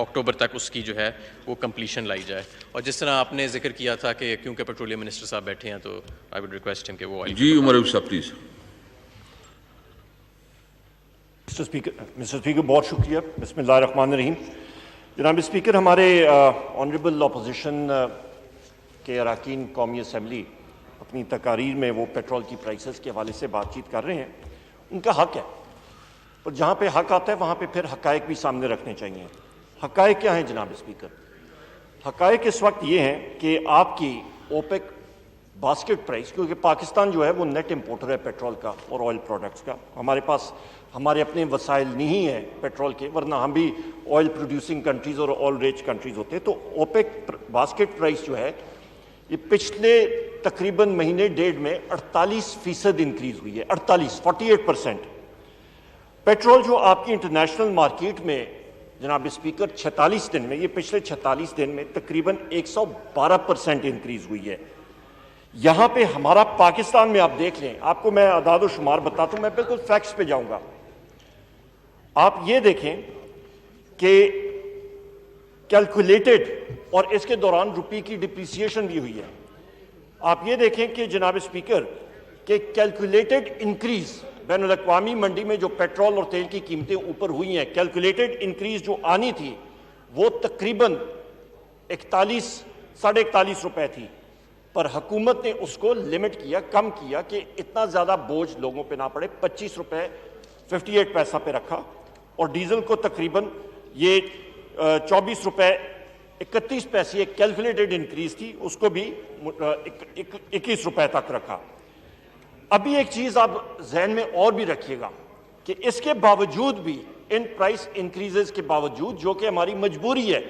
اکتوبر تک اس کی جو ہے وہ کمپلیشن لائی جائے. اور جس طرح آپ نے ذکر کیا تھا کہ کیونکہ پیٹرولیم منسٹر صاحب بیٹھے ہیں تو آئی وڈ ریکویسٹ ہم کہ وہ جی عمر عبد صاحب پلیز. مسٹر اسپیکر بہت شکریہ. بسم اللہ الرحمن الرحیم. جناب اسپیکر, ہمارے آنریبل اپوزیشن کے اراکین قومی اسمبلی اپنی تقاریر میں وہ پیٹرول کی پرائسز کے حوالے سے بات چیت کر رہے ہیں. ان کا حق ہے, اور جہاں پہ حق آتا ہے وہاں پہ پھر حقائق بھی سامنے رکھنے چاہیے. حقائق کیا ہیں جناب اسپیکر؟ حقائق اس وقت یہ ہیں کہ آپ کی اوپیک باسکٹ پرائس, کیونکہ پاکستان جو ہے وہ نیٹ امپورٹر ہے پیٹرول کا اور آئل پروڈکٹس کا, ہمارے پاس ہمارے اپنے وسائل نہیں ہیں پیٹرول کے, ورنہ ہم بھی آئل پروڈیوسنگ کنٹریز اور آئل ریچ کنٹریز ہوتے ہیں. تو اوپیک باسکٹ پرائس جو ہے یہ پچھلے تقریباً مہینے ڈیڑھ میں 48% انکریز ہوئی ہے. 48%. پیٹرول جو آپ کی انٹرنیشنل مارکیٹ میں جناب اسپیکر 46 دن میں, یہ پچھلے 46 دن میں تقریباً 112% انکریز ہوئی ہے. یہاں پہ ہمارا پاکستان میں آپ دیکھ لیں, آپ کو میں اعداد و شمار بتاتا ہوں, میں بالکل فیکٹس پہ جاؤں گا. آپ یہ دیکھیں کہ کیلکولیٹڈ, اور اس کے دوران روپی کی ڈپریسیشن بھی ہوئی ہے. آپ یہ دیکھیں کہ جناب اسپیکر کہ کیلکولیٹڈ انکریز بین الاقوامی منڈی میں جو پیٹرول اور تیل کی قیمتیں اوپر ہوئی ہیں, کیلکولیٹڈ انکریز جو آنی تھی وہ تقریباً 41.5 روپے تھی, پر حکومت نے اس کو لمٹ کیا, کم کیا کہ اتنا زیادہ بوجھ لوگوں پہ نہ پڑے. 25 روپے 58 پیسہ پہ رکھا, اور ڈیزل کو تقریباً یہ 24 روپے 31 پیسے ایک کیلکولیٹڈ انکریز تھی, اس کو بھی 21 روپے تک رکھا. ابھی ایک چیز آپ ذہن میں اور بھی رکھیے گا کہ اس کے باوجود بھی, ان پرائس انکریزز کے باوجود, جو کہ ہماری مجبوری ہے,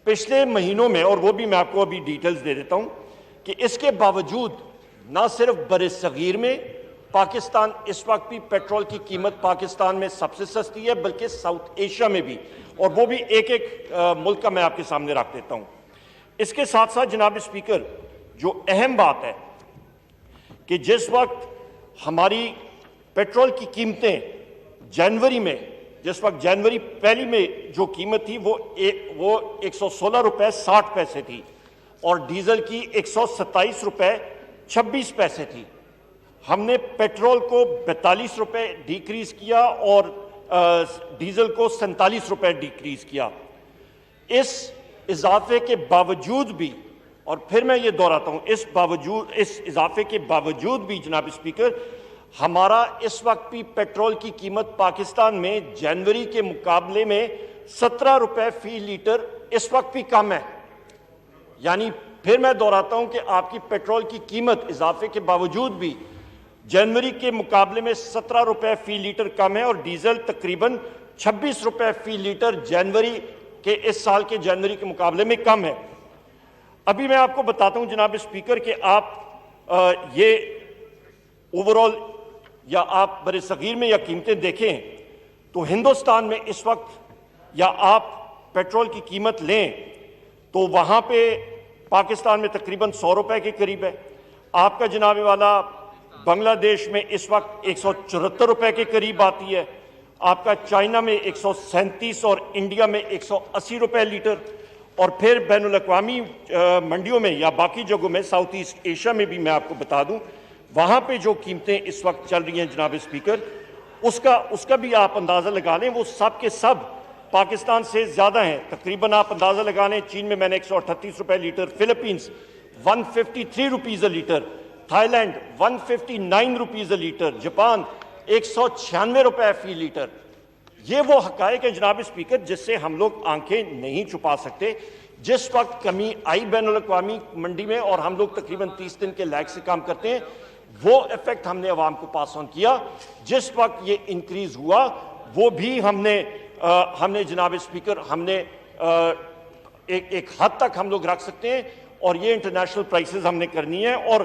پچھلے مہینوں میں, اور وہ بھی میں آپ کو ابھی ڈیٹیلز دے دیتا ہوں, کہ اس کے باوجود نہ صرف بر صغیر میں پاکستان اس وقت بھی پیٹرول کی قیمت پاکستان میں سب سے سستی ہے, بلکہ ساؤتھ ایشیا میں بھی, اور وہ بھی ایک ملک کا میں آپ کے سامنے رکھ دیتا ہوں. اس کے ساتھ ساتھ جناب اسپیکر جو اہم بات ہے کہ جس وقت ہماری پیٹرول کی قیمتیں جنوری میں, جس وقت جنوری پہلی میں جو قیمت تھی وہ 116 روپے 60 پیسے تھی, اور ڈیزل کی 127 روپے 26 پیسے تھی. ہم نے پیٹرول کو 42 روپے ڈیکریز کیا اور ڈیزل کو 47 روپے ڈیکریز کیا. اس اضافے کے باوجود بھی, اور پھر میں یہ دہراتا ہوں, اس اضافے کے باوجود بھی جناب اسپیکر ہمارا اس وقت بھی پیٹرول کی قیمت پاکستان میں جنوری کے مقابلے میں 17 روپے فی لیٹر اس وقت بھی کم ہے. یعنی پھر میں دہراتا ہوں کہ آپ کی پیٹرول کی قیمت اضافے کے باوجود بھی جنوری کے مقابلے میں 17 روپے فی لیٹر کم ہے, اور ڈیزل تقریباً 26 روپے فی لیٹر جنوری کے, اس سال کے جنوری کے مقابلے میں کم ہے. ابھی میں آپ کو بتاتا ہوں جناب اسپیکر کہ آپ یہ اوورال یا آپ بر صغیر میں یا قیمتیں دیکھیں تو ہندوستان میں اس وقت, یا آپ پیٹرول کی قیمت لیں تو وہاں پہ پاکستان میں تقریباً 100 روپے کے قریب ہے. آپ کا جناب والا بنگلہ دیش میں اس وقت 174 روپے کے قریب آتی ہے. آپ کا چائنا میں 137 اور انڈیا میں 180 روپے لیٹر. اور پھر بین الاقوامی منڈیوں میں یا باقی جگہوں میں, ساؤتھ ایسٹ ایشیا میں بھی میں آپ کو بتا دوں, وہاں پہ جو قیمتیں اس وقت چل رہی ہیں جناب اسپیکر, اس کا بھی آپ اندازہ لگا لیں, وہ سب کے سب پاکستان سے زیادہ ہیں. تقریباً آپ اندازہ لگا لیں, چین میں نے 138 روپے litre, Philippines 153 rupees a litre, Thailand 159 rupees a litre, Japan 196 روپے فی لیٹر. یہ وہ حقائق ہیں جناب اسپیکر جس سے ہم لوگ آنکھیں نہیں چھپا سکتے. جس وقت کمی آئی بین الاقوامی منڈی میں, اور ہم لوگ تقریباً 30 دن کے لیگ سے کام کرتے ہیں, وہ ایفیکٹ ہم نے عوام کو پاس آن کیا. جس وقت یہ انکریز ہوا وہ بھی ہم نے جناب اسپیکر ہم نے ایک حد تک ہم لوگ رکھ سکتے ہیں, اور یہ انٹرنیشنل پرائسز ہم نے کرنی ہے. اور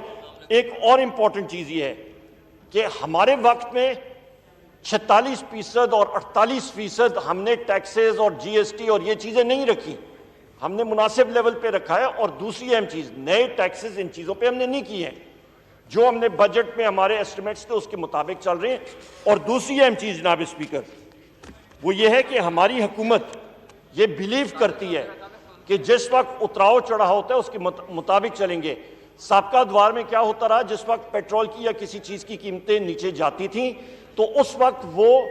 ایک اور امپورٹنٹ چیز یہ ہے کہ ہمارے وقت میں 46% اور 48% ہم نے ٹیکسز اور جی ایس ٹی اور یہ چیزیں نہیں رکھی, ہم نے مناسب لیول پہ رکھا ہے. اور دوسری اہم چیز, نئے ٹیکسز ان چیزوں پہ ہم نے نہیں کیے ہیں, جو ہم نے بجٹ میں ہمارے ایسٹیمیٹس تھے اس کے مطابق چل رہے ہیں. اور دوسری اہم چیز جناب اسپیکر وہ یہ ہے کہ ہماری حکومت یہ بلیو کرتی ہے کہ جس وقت اتراؤ چڑھا ہوتا ہے اس کے مطابق چلیں گے. سابقہ ادوار میں کیا ہوتا رہا, جس وقت پیٹرول کی یا کسی چیز کی قیمتیں نیچے جاتی تھیں تو اس وقت وہ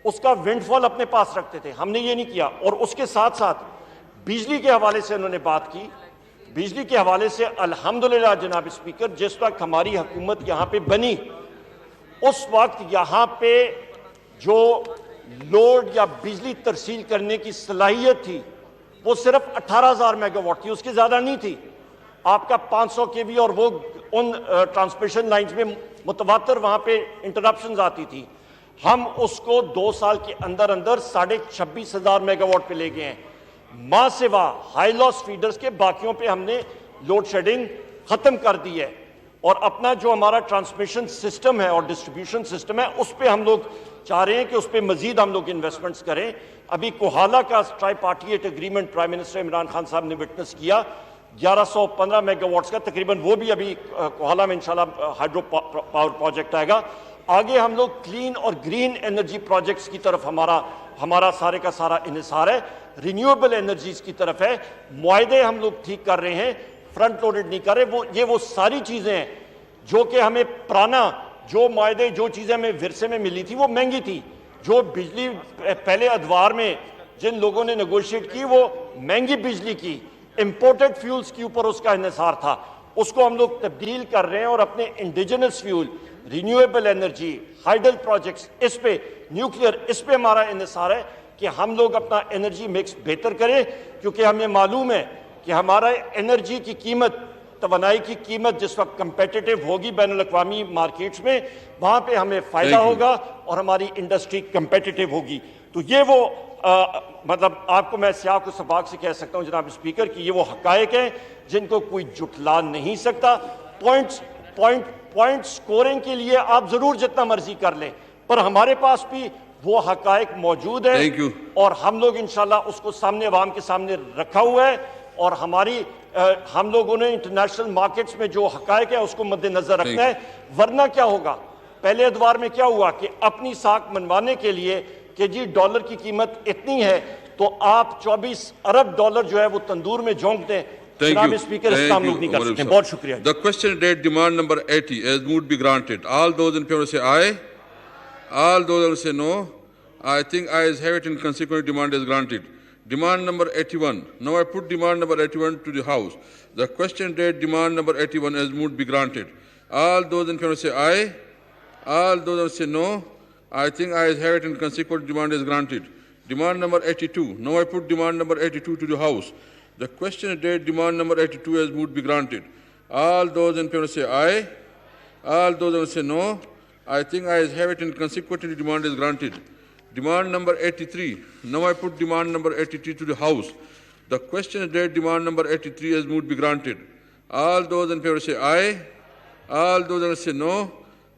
اس کا ونڈ فال اپنے پاس رکھتے تھے. ہم نے یہ نہیں کیا. اور اس کے ساتھ ساتھ بجلی کے حوالے سے انہوں نے بات کی. بجلی کے حوالے سے الحمدللہ جناب اسپیکر, جس وقت ہماری حکومت یہاں پہ بنی اس وقت یہاں پہ جو لوڈ یا بجلی ترسیل کرنے کی صلاحیت تھی وہ صرف 18,000 میگا واٹ تھی, اس کی زیادہ نہیں تھی. آپ کا 500 کے وی اور وہ ان ٹرانسمیشن لائنز میں متواتر وہاں پہ انٹرپشنز آتی تھی. ہم اس کو 2 سال کے اندر 26,500 میگا واٹ پہ لے گئے ہیں. ماں سوا ہائی لاس فیڈرز کے باقیوں پہ ہم نے لوڈ شیڈنگ ختم کر دی ہے. اور اپنا جو ہمارا ٹرانسمیشن سسٹم ہے اور ڈسٹریبیوشن سسٹم ہے اس پہ ہم لوگ چاہ رہے ہیں کہ اس پہ مزید ہم لوگ انویسٹمنٹس کریں. ابھی کوہالہ کا tripartite agreement prime minister Imran Khan صاحب نے وٹنس کیا 1115 میگا واٹس کا, تقریباً وہ بھی ابھی کوہالہ میں انشاءاللہ ہائیڈرو پاور پروجیکٹ آئے گا. آگے ہم لوگ کلین اور گرین انرجی پروجیکٹس کی طرف ہمارا سارے کا سارا انحصار ہے. رینیویبل انرجیز کی طرف ہے. معاہدے ہم لوگ ٹھیک کر رہے ہیں, فرنٹ لوڈڈ نہیں کر رہے. وہ ساری چیزیں ہیں جو کہ ہمیں پرانا جو معاہدے جو چیزیں ہمیں ورثے میں ملی تھی وہ مہنگی تھی. جو بجلی پہلے ادوار میں جن لوگوں نے نیگوشیٹ کی وہ مہنگی بجلی کی, امپورٹڈ فیولز کے اوپر اس کا انحصار تھا. اس کو ہم لوگ تبدیل کر رہے ہیں اور اپنے indigenous fuel, renewable energy, hydel projects, اس پہ نیوکلیئر, اس پہ ہمارا انحصار ہے کہ ہم لوگ اپنا انرجی مکس بہتر کریں. کیونکہ ہمیں معلوم ہے کہ ہمارا انرجی کی قیمت, توانائی کی قیمت جس وقت کمپیٹیٹو ہوگی بین الاقوامی مارکیٹس میں وہاں پہ ہمیں فائدہ ہوگا اور ہماری انڈسٹری کمپیٹیٹو ہوگی. تو یہ وہ مطلب آپ کو میں سیاق و سباق سے کہہ سکتا ہوں جناب اسپیکر کہ یہ وہ حقائق ہیں جن کو کوئی جھٹلا نہیں سکتا. پوائنٹ سکورنگ کے لیے آپ ضرور جتنا مرضی کر لیں, پر ہمارے پاس بھی وہ حقائق موجود ہیں اور ہم لوگ انشاءاللہ اس کو سامنے عوام کے سامنے رکھا ہوا ہے. اور ہم لوگوں نے انٹرنیشنل مارکیٹس میں جو حقائق ہے اس کو مد نظر رکھنا ہے. ورنہ کیا ہوگا, پہلے ادوار میں کیا ہوا کہ اپنی ساکھ منوانے کے لیے کہ جی ڈالر کی قیمت اتنی ہے تو آپ 24 ارب ڈالر جو ہے وہ تندور میں جھونک دیں. جناب اسپیکر, اس کام لوگ نہیں کر سکتے. بہت شکریہ. The question date demand number 80 as moved be granted. All those in favor say aye. All those who say no. I think ayes have it and consequent demand is granted. Demand number 81. Now I put demand number 81 to the House. The question date demand number 81 as moved be granted. All those in favor say aye. All those who say no. I think ayes have it and consequent demand is granted. Demand number 82. Now I put demand number 82 to the House. The question date demand number 82 as moved be granted. All those in favor say aye. All those who say no. I think ayes have it and consequently demand is granted. Demand number 83. Now I put demand number 83 to the House. The question date demand number 83 as moved be granted. All those in favor say aye. All those who say no.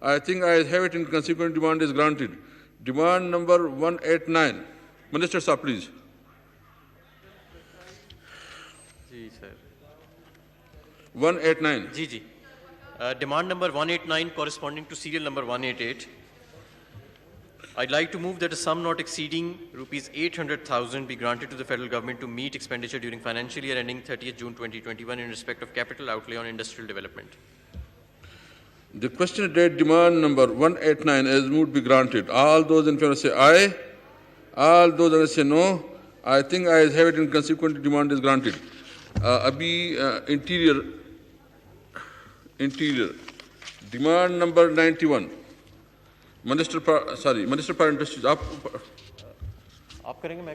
I think ayes have it and consequent demand is granted. Demand number 189. Minister Sahab, please. G sir. 189. G. Demand number 189 corresponding to serial number 188. I'd like to move that a sum not exceeding rupees 800,000 be granted to the federal government to meet expenditure during financial year ending 30th June 2021 in respect of capital outlay on industrial development. The question date demand number 189 as moved be granted. All those in favor say aye. All those who say no. I think ayes have it and consequently demand is granted. Abhi interior demand number 91. Minister for Industries. آپ کریں گے میں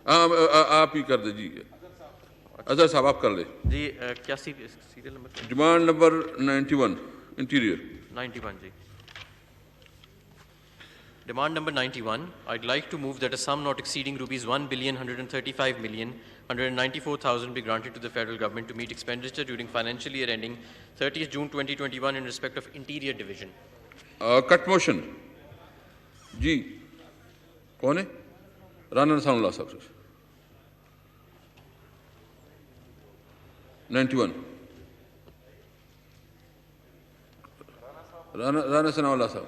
آپ ہی کر دیں جی. اظہر صاحب آپ کر لیں جی. کیا serial number? Demand number 91 interior 91 جی. Demand number 91, I'd like to move that a sum not exceeding rupees 1,135,194,000 be granted to the federal government to meet expenditure during financial year ending 30th June 2021 in respect of Interior Division. Cut motion. جی کون ہے؟ رانا رسان اللہ صاحب سے. 91 رانا ثناء اللہ صاحب.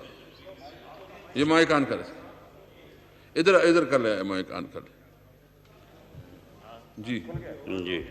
یہ mic آن کرے. ادھر کر لیں مائک آن کر لیں جی جی